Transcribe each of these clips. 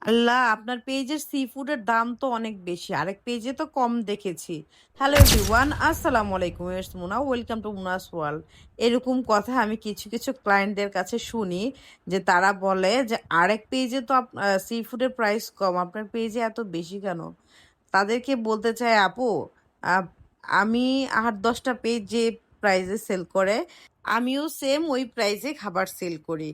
আল্লাহ! আপনার পেজের সি ফুডের দাম তো অনেক বেশি। আরেক পেজে তো কম দেখেছি। হ্যালো এভরিওয়ান, আসসালামু আলাইকুম। It's Muna. Welcome to Muna's world. এরকম কথা আমি কিছু ক্লায়েন্টদের কাছে শুনি যে তারা বলে যে, "আরেক পেজে তো সি ফুডের প্রাইস কম। আপনার পেজে এত বেশি কেন?" তাদেরকে বলতে চাই, "আপু, আপ আমি ৮-১০ টা পেজ যে প্রাইসে সেল করে, আমিও সেম ওই প্রাইসে খাবার সেল করি।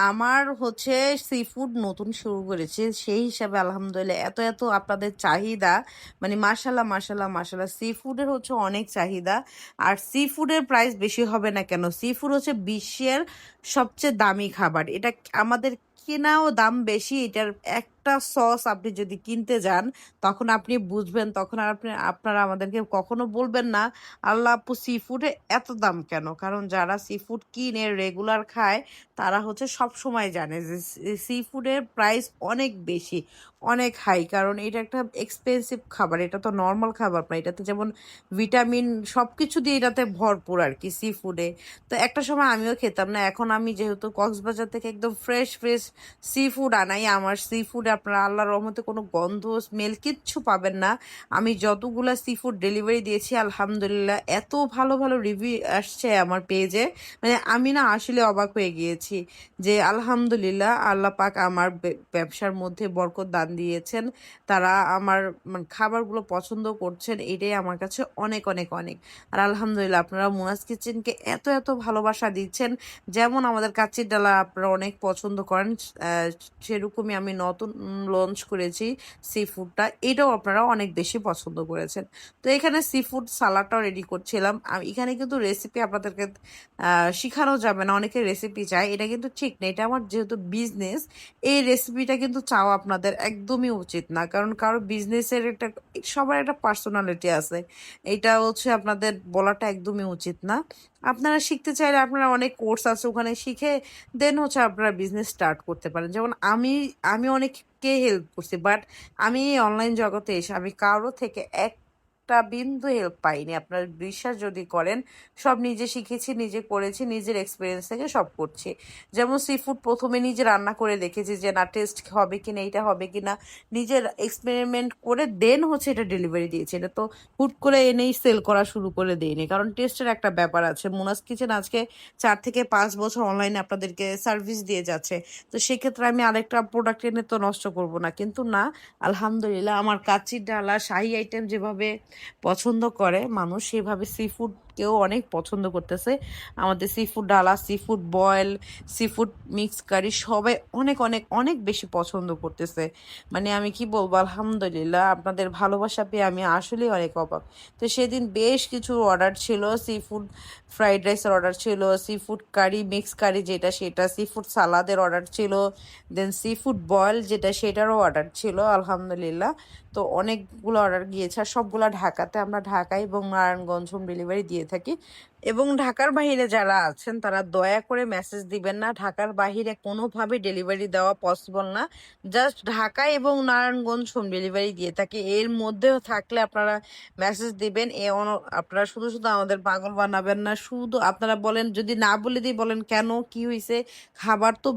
আমার হচ্ছে সি-ফুড নতুন শুরু করেছি। সেই হিসাবে আলহামদুলিল্লাহ এত আপনাদের চাহিদা মানে মাশাআল্লাহ সি-ফুডের হচ্ছে অনেক চাহিদা। আর সি-ফুডের প্রাইস বেশি হবে না কেন? সি-ফুড হচ্ছে বিশ্বের সবচেয়ে দামি খাবার। এটা আমাদের কেনাও দাম বেশি। এটার একটা সস আপনি যদি কিনতে যান, তখন আপনি বুঝবেন, তখন আর আপনারা আমাদেরকে কখনো বলবেন না, "আল্লাহ আপু সি-ফুডে এত দাম কেন?" কারণ যারা সি-ফুড কিনে রেগুলার খায় তারা হচ্ছে সবসময় জানে যে সি ফুডের প্রাইস অনেক বেশি, অনেক হাই। কারণ এটা একটা এক্সপেন্সিভ খাবার। এটা তো নরমাল খাবার না। এটাতে যেমন ভিটামিন সবকিছু দিয়ে এটাতে ভরপুর আরকি সি ফুডে। তো একটা সময় আমিও খেতাম না। এখন আমি যেহেতু কক্সবাজার থেকে একদম ফ্রেশ সি ফুড আনাই, আমার সি ফুডে আপনারা আল্লাহর রহমতে কোনো গন্ধ, স্মেল কিচ্ছু পাবেন না। আমি যতগুলা সি ফুড ডেলিভারি দিয়েছি আলহামদুলিল্লাহ এত ভালো রিভিউ আসছে আমার পেজে, মানে আমি না আসলে অবাক হয়ে গিয়েছি যে আলহামদুলিল্লাহ আল্লাহ পাক আমার ব্যবসার মধ্যে বরকত দান দিয়েছেন। তারা আমার খাবারগুলো পছন্দ করছেন। এটাই আমার কাছে অনেক। আর আলহামদুলিল্লাহ আপনারা মুনাস কিচেনকে এত ভালোবাসা দিচ্ছেন। যেমন আমাদের কাচ্চির ডালা আপনারা অনেক পছন্দ করেন, সেরকমই আমি নতুন লঞ্চ করেছি সি ফুডটা। এটাও আপনারা অনেক বেশি পছন্দ করেছেন। তো এখানে সি ফুড সালাডটাও রেডি করছিলাম। এখানে কিন্তু রেসিপি আপনাদেরকে শিখানো যাবে না। অনেকে রেসিপি চায়। এটা কিন্তু ঠিক না। এটা আমার যেহেতু বিজনেস, এই রেসিপিটা কিন্তু চাওয়া আপনাদের একদমই উচিত না। কারণ কারো বিজনেসের একটা সবার একটা পার্সোনালিটি আছে। এইটা হচ্ছে আপনাদের বলাটা একদমই উচিত না। আপনারা শিখতে চাইলে আপনারা অনেক কোর্স আছে ওখানে শিখে দেন হচ্ছে আপনারা বিজনেস স্টার্ট করতে পারেন। যেমন আমি অনেককে হেল্প করছি। বাট আমি এই অনলাইন জগতে এসে আমি কারো থেকে একটা বিন্দু হেল্প পাইনি। আপনার বিশ্বাস যদি করেন, সব নিজে শিখেছি, নিজে করেছি, নিজের এক্সপিরিয়েন্স থেকে সব করছি। যেমন সি ফুড ১ম এ নিজে রান্না করে দেখেছি যে না টেস্ট হবে কিনা, এইটা হবে কিনা। নিজের এক্সপেরিমেন্ট করে দেন হচ্ছে এটা ডেলিভারি দিয়েছি। এটা তো হুট করে এনেই সেল করা শুরু করে দেইনি। কারণ টেস্টের একটা ব্যাপার আছে। মুনাস কিচেন আজকে ৪ থেকে ৫ বছর অনলাইনে আপনাদেরকে সার্ভিস দিয়ে যাচ্ছে। তো সেক্ষেত্রে আমি আরেকটা প্রোডাক্ট এনে তো নষ্ট করব না। কিন্তু না, আলহামদুলিল্লাহ আমার কাচ্চির ডালা, শাহী আইটেম যেভাবে পছন্দ করে মানুষ, সেভাবে সি ফুড কেউ অনেক পছন্দ করতেছে। আমাদের সি ফুড ডালা, seafood boil, seafood mix curry সবাই অনেক বেশি পছন্দ করতেছে। মানে আমি কি বলবো, আলহামদুলিল্লাহ আপনাদের ভালোবাসা পেয়ে আমি আসলেই অনেক অবাক। তো সেদিন বেশ কিছু অর্ডার ছিল। সি ফুড ফ্রাইড রাইসের অর্ডার ছিল, সি ফুড কারি মিক্স কারি যেটা সেটা, সি ফুড সালাদের অর্ডার ছিল, দেন সি ফুড বয়েল যেটা সেটারও অর্ডার ছিল আলহামদুলিল্লাহ। তো অনেকগুলো অর্ডার গিয়েছে আর সবগুলা ঢাকাতে। আমরা ঢাকা এবং নারায়ণগঞ্জ হোম ডেলিভারি দিয়ে থাকি। এবং ঢাকার বাহিরে যারা আছেন তারা দয়া করে মেসেজ দিবেন না। ঢাকার বাহিরে কোনোভাবে ডেলিভারি দেওয়া পসিবল না। জাস্ট ঢাকা এবং নারায়ণগঞ্জ হোম ডেলিভারি দিয়ে থাকি। এর মধ্যেও থাকলে আপনারা মেসেজ দিবেন। আপনারা শুধু আমাদের পাগল বানাবেন না। শুধু আপনারা বলেন, যদি না বলে দিই বলেন কেন, কি হইছে? খাবার তো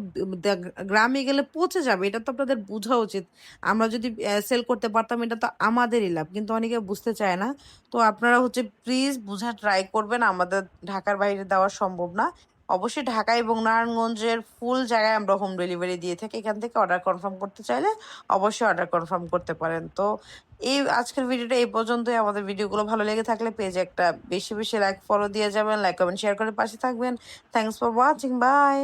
গ্রামে গেলে পচে যাবে। এটা তো আপনাদের বুঝা উচিত। আমরা যদি সেল করতে পারতাম এটা তো আমাদেরই লাভ। কিন্তু অনেকে বুঝতে চায় না। তো আপনারা হচ্ছে প্লিজ বুঝার ট্রাই করবেন। আমাদের ঢাকার বাইরে দেওয়া সম্ভব না। অবশ্যই ঢাকা এবং নারায়ণগঞ্জের ফুল জায়গায় আমরা হোম ডেলিভারি দিয়ে থাকি। এখান থেকে অর্ডার কনফার্ম করতে চাইলে অবশ্যই অর্ডার কনফার্ম করতে পারেন। তো এই আজকের ভিডিওটা এই পর্যন্তই। আমাদের ভিডিওগুলো ভালো লেগে থাকলে পেজে একটা বেশি লাইক ফলো দিয়ে যাবেন। লাইক কমেন্ট শেয়ার করে পাশে থাকবেন। Thanks for watching. বাই।